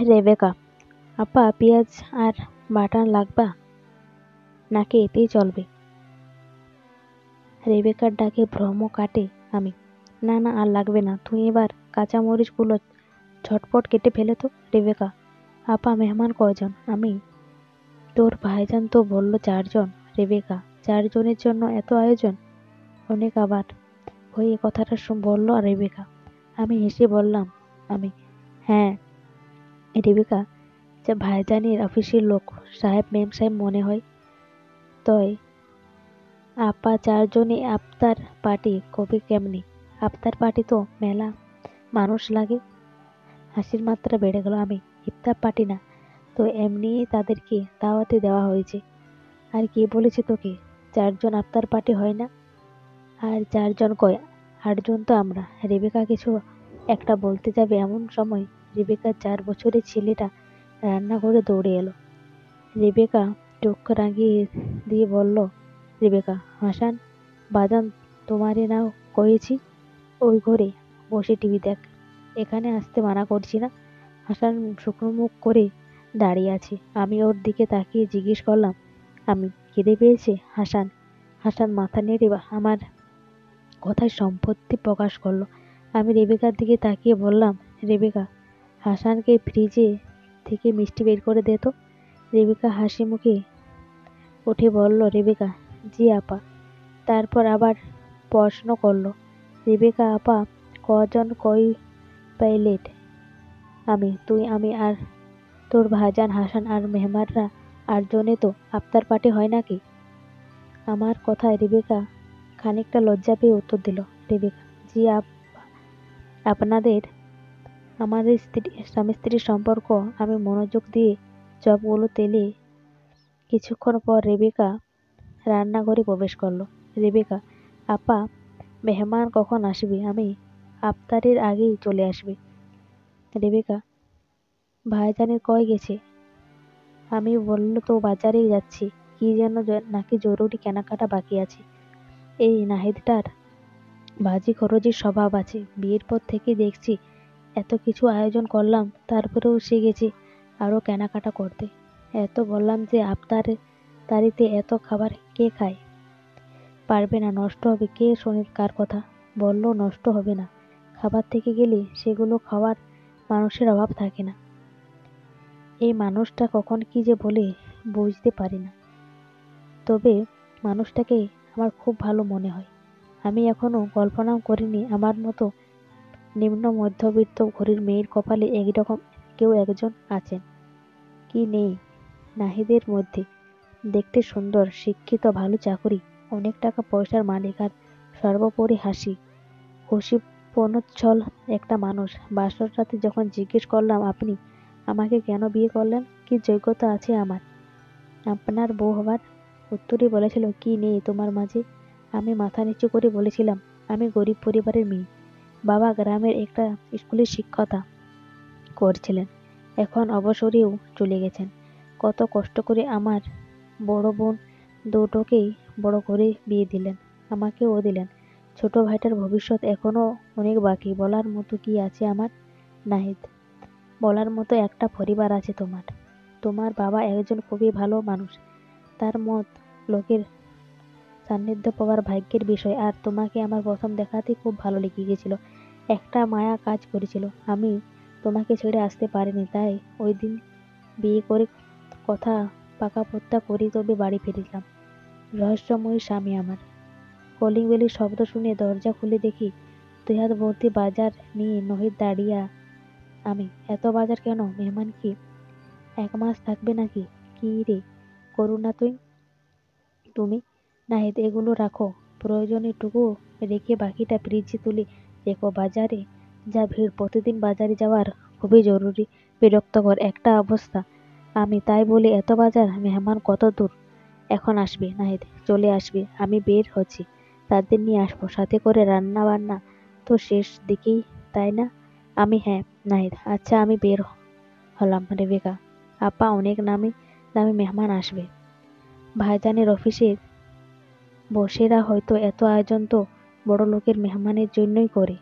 Rebecca, আপা পেঁয়াজ আর butter লাগবা নাকি এতেই চলবে? রেবেকার ডাকে ভ্রম কাটে আমি। না না, আর লাগবে না, তুই এবার কাঁচামরিচগুলো ঝটপট কেটে ফেলে তো। রেবেকা, আপা মেহমান কয়জন? আমি, তোর ভাইজান তো বলল 4 জন। রেবেকা, 4 জনের জন্য এত আয়োজন? অনেক আবার হয়ে কথাটা বলল রেবেকা। আমি হেসে বললাম, আমি, হ্যাঁ। রেবেকা, যা ভাইজানের অফিসের লোক, সাহেব মেম সাহেব মনে হয়। তয় আপা 4 জনে আফতার পার্টি কবে কেমনি? আফতার পার্টি তো মেলা মানুষ লাগে। হাসির মাত্রা বেড়ে গেল। আমি, ইফতার পার্টি না তো এমনিই তাদেরকে দাওয়াতে দেওয়া হয়েছে। আর কে বলেছে তোকে 4 জন আফতার পার্টি হয় না? আর 4 জন কয়, 8 জন তো আমরা। রেবেকা কিছু একটা বলতে যাবে এমন সময় রেবেকার 4 বছরের ছেলেটা রান্নাঘরে দৌড়ে এলো। রেবেকা চোখ রাঙিয়ে দিয়ে বলল, রেবেকা, হাসান বাজান তোমারে নাও কয়েছি, ওই ঘরে বসে টিভি দেখ, এখানে আসতে মানা করছি না। হাসান শুকনো মুখ করে দাঁড়িয়ে আছে। আমি ওর দিকে তাকিয়ে জিজ্ঞেস করলাম, আমি, খিদে পেয়েছে? হাসান হাসান মাথা নেড়ে আমার কথায় সম্পত্তি প্রকাশ করলো। আমি রেবেকার দিকে তাকিয়ে বললাম, রেবেকা, হাসানকে ফ্রিজে থেকে মিষ্টি বের করে দে তো। রেবেকা হাসি মুখে উঠে বলল, রেবেকা, জি আপা। তারপর আবার প্রশ্ন করলো, রেবেকা আপা কজন কই প্লেট? আমি, তুই আমি আর তোর ভাইজান হাসান আর মেহমানরা 8 জনে তো আফতার পার্টি হয় নাকি? আমার কথায় রেবেকা খানিকটা লজ্জা পেয়ে উত্তর দিল, রেবেকা, জি আপনাদের আমাদের স্বামী স্ত্রীর সম্পর্ক। আমি মনোযোগ দিয়ে চপগুলো তেলে। কিছুক্ষণ পর রেবেকা রান্নাঘরে প্রবেশ করলো। রেবেকা, আপা মেহমান কখন আসবে? আমি, আফতারের আগেই চলে আসবে। রেবেকা, ভাইজানের কয় গেছে? আমি, বলল তো বাজারেই যাচ্ছি, কি যেন নাকি জরুরি কেনাকাটা বাকি আছে। এই নাহিদটার বাজি খরচের স্বভাব আছে। বিয়ের পর থেকে দেখছি এত কিছু আয়োজন করলাম, তারপরেও সে গেছে আরো কেনাকাটা করতে। এত বললাম যে তারিতে এত খাবার কে খায়? পারবে না, নষ্ট হবে। কে শোনে কার কথা? বলল নষ্ট হবে না, খাবার থেকে গেলে সেগুলো খাওয়ার মানুষের অভাব থাকে না। এই মানুষটা কখন কি যে বলে বুঝতে পারি না, তবে মানুষটাকে আমার খুব ভালো মনে হয়। আমি এখনো কল্পনাও করিনি আমার মতো নিম্ন মধ্যবিত্ত ঘরের মেয়ের কপালে এইরকম কেউ একজন আছেন। কি নেই নাহিদের মধ্যে? দেখতে সুন্দর, শিক্ষিত, ভালো চাকরি, অনেক টাকা পয়সার মালিক, আর সর্বোপরি হাসি খুশি প্রণচ্ছল একটা মানুষ। বাসর রাতে যখন জিজ্ঞেস করলাম, আপনি আমাকে কেন বিয়ে করলেন, কি যোগ্যতা আছে আমার আপনার বউ হবার, উত্তরে বলেছিল, কি নেই তোমার মাঝে? আমি মাথা নিচু করে বলেছিলাম, আমি গরিব পরিবারের মেয়ে, বাবা গ্রামের একটা স্কুলের শিক্ষকতা করছিলেন, এখন অবসরেও চলে গেছেন। কত কষ্ট করে আমার বড় বোন দুটোকেই বড় করে বিয়ে দিলেন, আমাকেও দিলেন। ছোট ভাইটার ভবিষ্যৎ এখনো অনেক বাকি। বলার মতো কি আছে আমার নাহিদ? বলার মতো একটা পরিবার আছে তোমার। তোমার বাবা একজন খুবই ভালো মানুষ, তার মত লোকের সান্নিধ্য পাওয়ার ভাগ্যের বিষয়। আর তোমাকে আমার প্রথম দেখাতেই খুব ভালো লেগে গেছিল, একটা মায়া কাজ করেছিল। আমি তোমাকে ছেড়ে আসতে পারিনি, তাই ওই দিন বিয়ে করে কথা পাকাপোক্তা করি তবে বাড়ি ফিরেছিলাম। রহস্যময়ী স্বামী আমার। কলিং বেলের শব্দ শুনে দরজা খুলে দেখি 2 হাত ভর্তি বাজার নিয়ে নহিদ দাঁড়িয়ে। আমি, এত বাজার কেন? মেহমান কি 1 মাস থাকবে নাকি? কি রে করু না তুমি? নাহিদ, এগুলো রাখো, প্রয়োজনেটুকু রেখে বাকিটা ফ্রিজে তুলে রেখো। বাজারে যা ভিড়, প্রতিদিন বাজারে যাওয়ার খুবই জরুরি, বিরক্তকর একটা অবস্থা। আমি, তাই বলে এত বাজার? মেহমান কত দূর এখন আসবে? নাহিদ, চলে আসবে, আমি বের হচ্ছি, তাদের নিয়ে আসবো, সাথে করে রান্না বান্না তো শেষ দিকেই, তাই না? আমি, হ্যাঁ। নাহিদ, আচ্ছা আমি বের হলাম। রেবেকা, আপা অনেক নামি দামি মেহমান আসবে, ভাইজানের অফিসের বসেরা হয়তো এত আয়োজন তো বড় লোকের মেহমানের জন্যই করে।